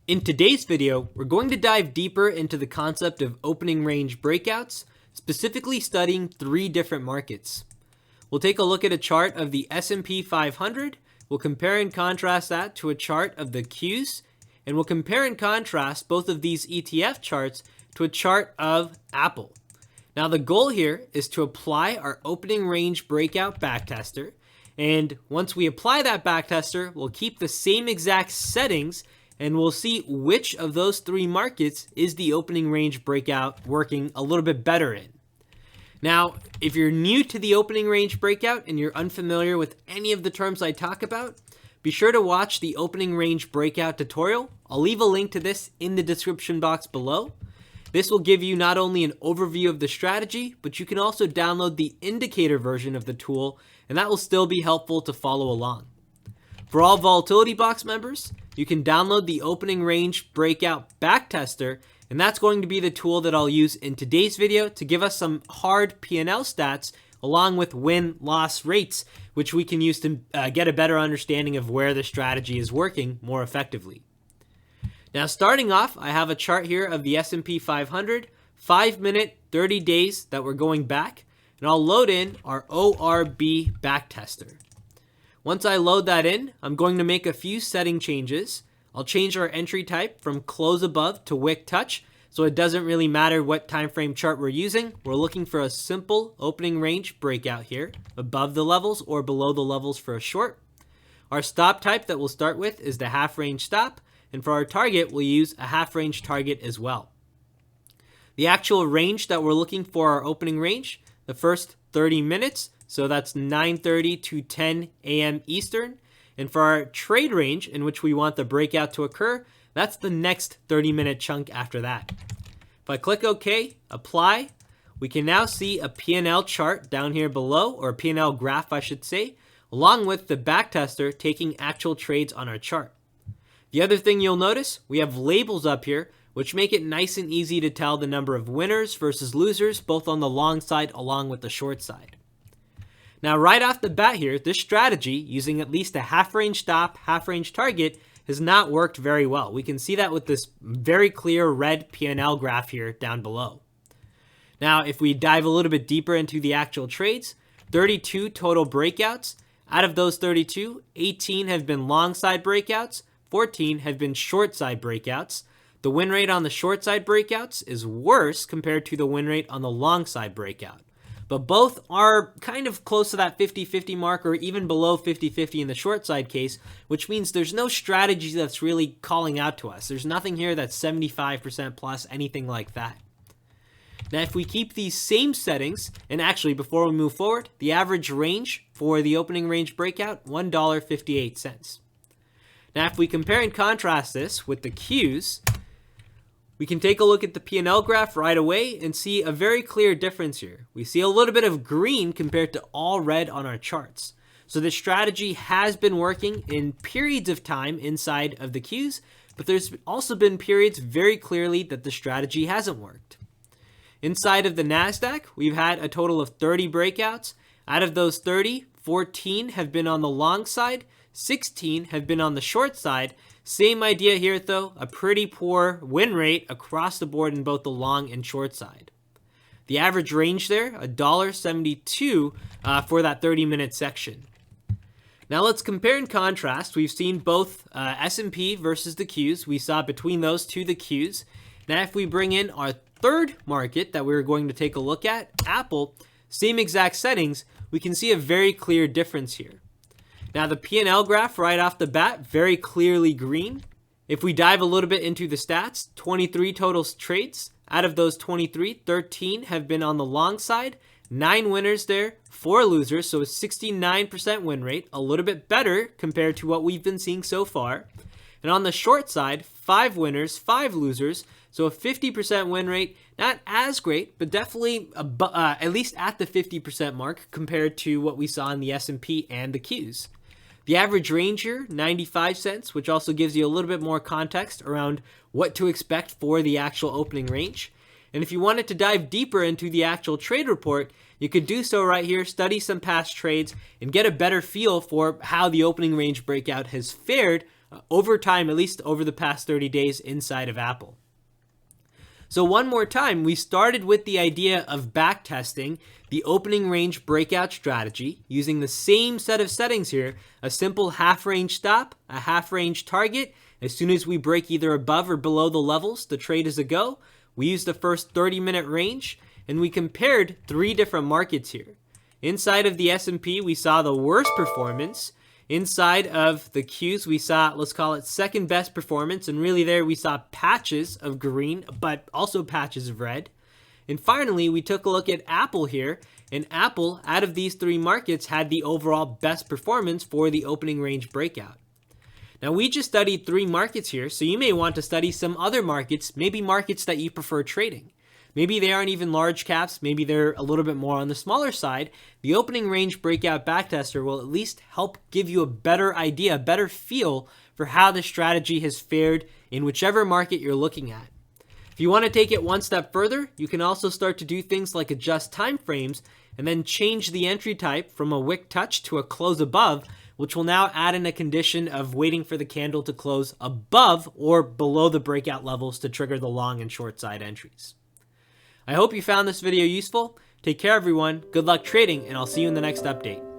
In today's video, we're going to dive deeper into the concept of opening range breakouts, specifically studying three different markets. We'll take a look at a chart of the S&P 500, we'll compare and contrast that to a chart of the Qs, and we'll compare and contrast both of these ETF charts to a chart of Apple. Now the goal here is to apply our opening range breakout backtester, and once we apply that backtester, we'll keep the same exact settings and we'll see which of those three markets is the opening range breakout working a little bit better in. Now, if you're new to the opening range breakout and you're unfamiliar with any of the terms I talk about, be sure to watch the opening range breakout tutorial. I'll leave a link to this in the description box below. This will give you not only an overview of the strategy, but you can also download the indicator version of the tool, and that will still be helpful to follow along. For all Volatility Box members, you can download the Opening Range Breakout Backtester, and that's going to be the tool that I'll use in today's video to give us some hard P&L stats along with win-loss rates, which we can use to get a better understanding of where the strategy is working more effectively. Now starting off, I have a chart here of the S&P 500, 5-minute, 30 days that we're going back, and I'll load in our ORB Backtester. Once I load that in, I'm going to make a few setting changes. I'll change our entry type from close above to wick touch, so it doesn't really matter what time frame chart we're using. We're looking for a simple opening range breakout here, above the levels or below the levels for a short. Our stop type that we'll start with is the half range stop, and for our target, we'll use a half range target as well. The actual range that we're looking for our opening range, the first 30 minutes, so that's 9:30 to 10 a.m. Eastern. And for our trade range in which we want the breakout to occur, that's the next 30-minute chunk after that. If I click OK, apply, we can now see a P&L chart down here below, or a P&L graph I should say, along with the backtester taking actual trades on our chart. The other thing you'll notice, we have labels up here, which make it nice and easy to tell the number of winners versus losers, both on the long side along with the short side. Now, right off the bat here, this strategy, using at least a half-range stop, half-range target, has not worked very well. We can see that with this very clear red P&L graph here down below. Now, if we dive a little bit deeper into the actual trades, 32 total breakouts. Out of those 32, 18 have been long side breakouts, 14 have been short side breakouts. The win rate on the short side breakouts is worse compared to the win rate on the long side breakout. But both are kind of close to that 50-50 mark, or even below 50-50 in the short side case, which means there's no strategy that's really calling out to us. There's nothing here that's 75% plus, anything like that. Now, if we keep these same settings, and actually before we move forward, the average range for the opening range breakout, $1.58. Now, if we compare and contrast this with the Qs, we can take a look at the P&L graph right away and see a very clear difference here. We see a little bit of green compared to all red on our charts. So the strategy has been working in periods of time inside of the Qs, but there's also been periods very clearly that the strategy hasn't worked. Inside of the Nasdaq, we've had a total of 30 breakouts. Out of those 30, 14 have been on the long side, 16 have been on the short side. Same idea here though, a pretty poor win rate across the board in both the long and short side. The average range there, $1.72 for that 30-minute section. Now let's compare and contrast. We've seen both S&P versus the Qs. We saw between those two the Qs. Now if we bring in our third market that we're going to take a look at, Apple, same exact settings, we can see a very clear difference here. Now the P&L graph right off the bat, very clearly green. If we dive a little bit into the stats, 23 total trades. Out of those 23, 13 have been on the long side, 9 winners there, 4 losers, so a 69% win rate, a little bit better compared to what we've been seeing so far. And on the short side, 5 winners, 5 losers, so a 50% win rate, not as great, but definitely at least at the 50% mark compared to what we saw in the S&P and the Qs. The average range here, 95 cents, which also gives you a little bit more context around what to expect for the actual opening range. And if you wanted to dive deeper into the actual trade report, you could do so right here, study some past trades, and get a better feel for how the opening range breakout has fared over time, at least over the past 30 days inside of Apple. So one more time, we started with the idea of backtesting the opening range breakout strategy using the same set of settings here, a simple half range stop, a half range target. As soon as we break either above or below the levels, the trade is a go. We used the first 30-minute range, and we compared 3 different markets here. Inside of the S&P, we saw the worst performance. Inside of the Qs, we saw, let's call it second best performance, and really there we saw patches of green, but also patches of red. And finally, we took a look at Apple here, and Apple, out of these 3 markets, had the overall best performance for the opening range breakout. Now, we just studied 3 markets here, so you may want to study some other markets, maybe markets that you prefer trading. Maybe they aren't even large caps, maybe they're a little bit more on the smaller side. The opening range breakout backtester will at least help give you a better idea, a better feel for how the strategy has fared in whichever market you're looking at. If you want to take it one step further, you can also start to do things like adjust time frames and then change the entry type from a wick touch to a close above, which will now add in a condition of waiting for the candle to close above or below the breakout levels to trigger the long and short side entries. I hope you found this video useful. Take care, everyone. Good luck trading, and I'll see you in the next update.